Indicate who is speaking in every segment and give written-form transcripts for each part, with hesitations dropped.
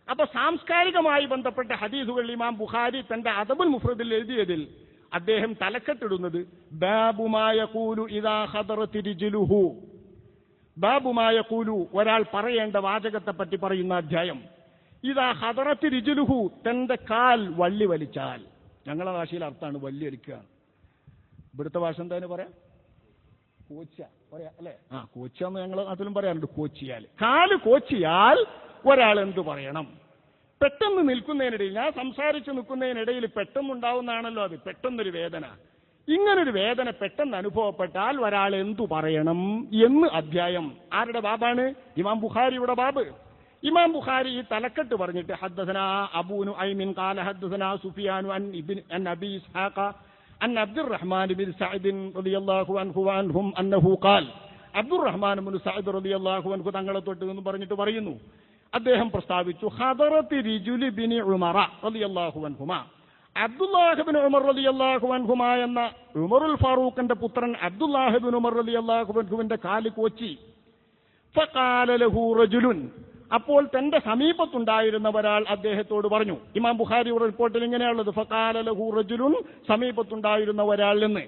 Speaker 1: അപ്പൊ സാംസ്കാരികമായി ബന്ധപ്പെട്ട ഹദീസുകൾ ഇമാം ബുഖാരി തന്റെ അദബുൽ മുഫ്രദിൽ എഴുതിയതിൽ അദ്ദേഹം തലക്കെട്ടിടുന്നത് ബാബുമായ കൂലു ഇദാ ഖദറതി റിജ്ലുഹു, ബാബുമായ കൂലു ഒരാൾ പറയേണ്ട വാചകത്തെ പറ്റി പറയുന്ന അധ്യായം. ഇദാ ഖദറതി റിജ്ലുഹു, തന്റെ കാൽ വള്ളി വലിച്ചാൽ. ഞങ്ങളുടെ ഭാഷയിൽ അർത്ഥമാണ് വള്ളി വലിക്കുക. ഇവിടുത്തെ ഭാഷ എന്താ പറയാം? കോച്ച പറയാ അല്ലെ? കോച്ചാന്ന് ഞങ്ങൾ അതിലും പറയാറുണ്ട്. കോച്ചിയാൽ, കാല് കോച്ചിയാൽ ഒരാൾ എന്തു പറയണം? പെട്ടെന്ന് നിൽക്കുന്നതിനിടയിൽ, ഞാൻ സംസാരിച്ച് നിൽക്കുന്നതിനിടയിൽ പെട്ടെന്നുണ്ടാവുന്നതാണല്ലോ അത്, പെട്ടെന്നൊരു വേദന. ഇങ്ങനൊരു വേദന പെട്ടെന്ന് അനുഭവപ്പെട്ടാൽ ഒരാൾ എന്തു പറയണം എന്ന് അധ്യായം. ആരുടെ ബാബാണ്? ഇമാം ബുഖാരിയുടെ ബാബ്. ഇമാം ബുഖാരി ഈ തലക്കെട്ട് പറഞ്ഞിട്ട് ഹദ്ദസനാ അബൂ നുഐമിൻ ഖാല ഹദ്ദസനാ സുഫിയാൻ അൻ അബീ ഇസ്ഹാഖ അൻ അബ്ദുറഹ്മാൻ ബിൻ സഅദ് റളിയല്ലാഹു അൻഹു വഅൻഹും അന്നഹു ഖാൽ, അബ്ദുറഹ്മാൻ ബിൻ സഅദ് റളിയല്ലാഹു അൻഹു തങ്ങളെ തൊട്ട് എന്ന് പറഞ്ഞിട്ട് പറയുന്നു, അദ്ദേഹം പ്രസ്താവിച്ചു, ഖദറതി റിജുലി ബിൻ ഉമറ റളിയല്ലാഹു അൻഹുമാ, അബ്ദുല്ലാഹ് ബിൻ ഉമർ റളിയല്ലാഹു അൻഹുമാ എന്ന ഉമറുൽ ഫാറൂഖിന്റെ പുത്രൻ അബ്ദുല്ലാഹ് ബിൻ ഉമർ റളിയല്ലാഹു അൻഹുവിന്റെ കാല് കോച്ചി. ഫഖാല ലഹു റജുലുൻ, അപ്പോൾ തന്റെ സമീപത്തുണ്ടായിരുന്ന ഒരാൾ അദ്ദേഹത്തോട് പറഞ്ഞു. ഇമാം ബുഖാരിയുടെ റിപ്പോർട്ടിൽ ഇങ്ങനെയുള്ളത്, ഫഖാല ലഹു റജുലുൻ, സമീപത്തുണ്ടായിരുന്ന ഒരാൾ എന്ന്.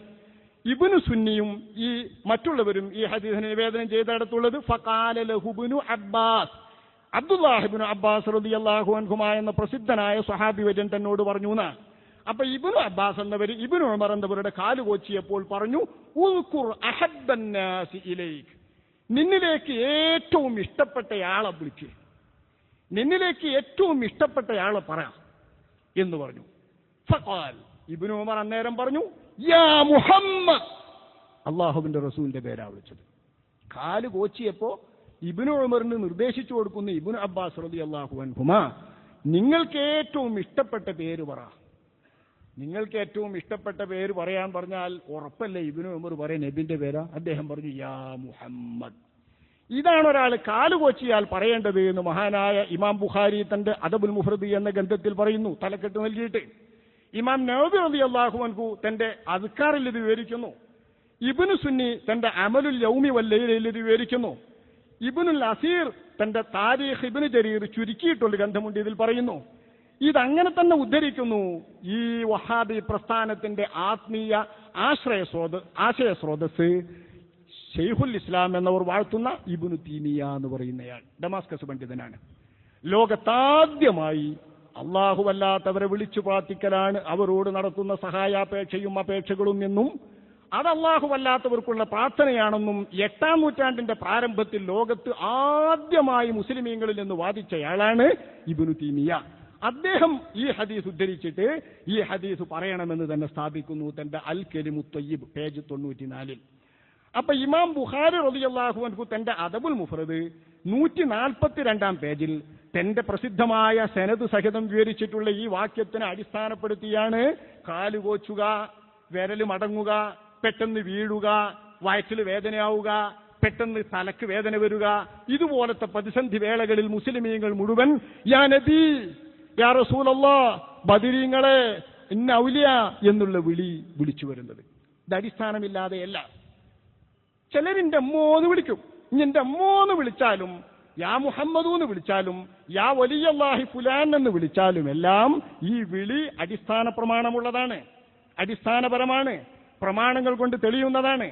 Speaker 1: ഇബ്നു സുന്നിയും ഈ മറ്റുള്ളവരും ഈ ഹദീസിനെ നിവേദനം ചെയ്തിടത്തുള്ളത് ഫഖാല ലഹു Ibn Abbas, Abdullah Ibn Abbas റളിയല്ലാഹു അൻഹുമാ എന്ന പ്രസിദ്ധനായ സ്വഹാബി വര്യൻ തന്നോട് പറഞ്ഞു എന്ന്. അപ്പൊ ഇബ്നു അബ്ബാസ് എന്നവർ ഇബ്നു ഉമർ എന്നവരുടെ കാല് കോച്ചിയപ്പോൾ പറഞ്ഞു, ഉൽഖുർ അഹബ്ബന്നാസി ഇലൈക്, നിന്നിലേക്ക് ഏറ്റവും ഇഷ്ടപ്പെട്ടയാളെ വിളിക്ക്, നിന്നിലേക്ക് ഏറ്റവും ഇഷ്ടപ്പെട്ടയാളെ പറ എന്ന് പറഞ്ഞു. ഫഖാൽ, ഇബ്നു ഉമർ അന്നേരം പറഞ്ഞു, യാ മുഹമ്മദ്, അല്ലാഹുവിന്റെ റസൂലിന്റെ പേരാ വിളിച്ചത്. കാല് കോച്ചിയപ്പോ ഇബ്നു ഉമറിന് നിർദ്ദേശിച്ചു കൊടുക്കുന്ന ഇബ്നു അബ്ബാസ് റളിയല്ലാഹു അൻഹുമാ, നിങ്ങൾക്ക് ഏറ്റവും ഇഷ്ടപ്പെട്ട പേര് പറ. നിങ്ങൾക്ക് ഏറ്റവും ഇഷ്ടപ്പെട്ട പേര് പറയാൻ പറഞ്ഞാൽ ഉറപ്പല്ലേ ഇബ്നു ഉമർ പറയാൻ നബിന്റെ പേരാ? അദ്ദേഹം പറഞ്ഞു, യാ മുഹമ്മദ്. ഇതാണ് ഒരാൾ കാല് കോച്ചിയാൽ പറയേണ്ടത് എന്ന് മഹാനായ ഇമാം ബുഖാരി തന്റെ അദബുൽ മുഫ്രദ് എന്ന ഗ്രന്ഥത്തിൽ പറയുന്നു, തലക്കെട്ട് നൽകിയിട്ട്. ഇമാം നവവി റളിയല്ലാഹു അൻഹു തന്റെ അദ്കാറിൽ ഇത് വിവരിക്കുന്നു. ഇബ്നു സുന്നി തന്റെ അമലുൽ യൗമി വൽ ലൈലയിൽ ഇത് വിവരിക്കുന്നു. ഇബ്നുൽ അസീർ തന്റെ താരീഖ് ഇബ്നു ജരീർ ചുരുക്കിയിട്ടുള്ള ഗ്രന്ഥമുണ്ട്, ഇതിൽ പറയുന്നു. ഇതങ്ങനെ തന്നെ ഉദ്ധരിക്കുന്നു. ഈ വഹാബി പ്രസ്ഥാനത്തിന്റെ ആത്മീയ ആശയസ്രോതസ് ഷെയ്ഖുൽ ഇസ്ലാം എന്നവർ വാഴ്ത്തുന്ന ഇബ്നു തീമിയ എന്ന് പറയുന്നയാൾ ഡമാസ്കസ് പണ്ഡിതനാണ്. ലോകത്താദ്യമായി അല്ലാഹുവല്ലാത്തവരെ വിളിച്ചു പ്രാർത്ഥിക്കലാണ് അവരോട് നടത്തുന്ന സഹായാപേക്ഷയും അപേക്ഷകളും എന്നും അത് അല്ലാഹുവല്ലാത്തവർക്കുള്ള പ്രാർത്ഥനയാണെന്നും 8-ാം നൂറ്റാണ്ടിന്റെ പ്രാരംഭത്തിൽ ലോകത്ത് ആദ്യമായി മുസ്ലിമീങ്ങളിൽ നിന്ന് വാദിച്ചയാളാണ് ഇബ്നു തീമിയ. അദ്ദേഹം ഈ ഹദീസ് ഉദ്ധരിച്ചിട്ട് ഈ ഹദീസ് പറയണമെന്ന് തന്നെ സ്ഥാപിക്കുന്നു തന്റെ അൽ കലിമുത് ത്വയ്യിബ് പേജ് 94. അപ്പൊ ഇമാം ബുഖാരി റളിയല്ലാഹു അൻഹു തന്റെ അദബുൽ മുഫ്രദ് 142-ാം പേജിൽ തന്റെ പ്രസിദ്ധമായ സനദ് സഹിതം വിവരിച്ചിട്ടുള്ള ഈ വാക്യത്തിനെ അടിസ്ഥാനപ്പെടുത്തിയാണ് കാല് കോച്ചുക, വിരല് മടങ്ങുക, പെട്ടെന്ന് വീഴുക, വയറ്റിൽ വേദനയാവുക, പെട്ടെന്ന് തലക്ക് വേദന വരിക, ഇതുപോലത്തെ പ്രതിസന്ധി വേളകളിൽ മുസ്ലിമീങ്ങൾ മുഴുവൻ യാ നബി, യാ റസൂലല്ലാഹ്, ബദരീങ്ങളെ, ഇന്ന ഔലിയ എന്നുള്ള വിളിച്ചു വരുന്നത്. ഇത് അടിസ്ഥാനമില്ലാതെയല്ല. ചിലരിന്റെ അമ്മോന്ന് വിളിക്കും. ഇഞ്ഞെന്റെ അമ്മോന്ന് വിളിച്ചാലും, യാ മുഹമ്മദ് എന്ന് വിളിച്ചാലും, യാ വലിയല്ലാഹി ഫുലാൻ എന്ന് വിളിച്ചാലും എല്ലാം ഈ വിളി അടിസ്ഥാന പ്രമാണമുള്ളതാണ്, അടിസ്ഥാനപരമാണ്, പ്രമാണങ്ങൾ കൊണ്ട് തെളിയുന്നതാണ്.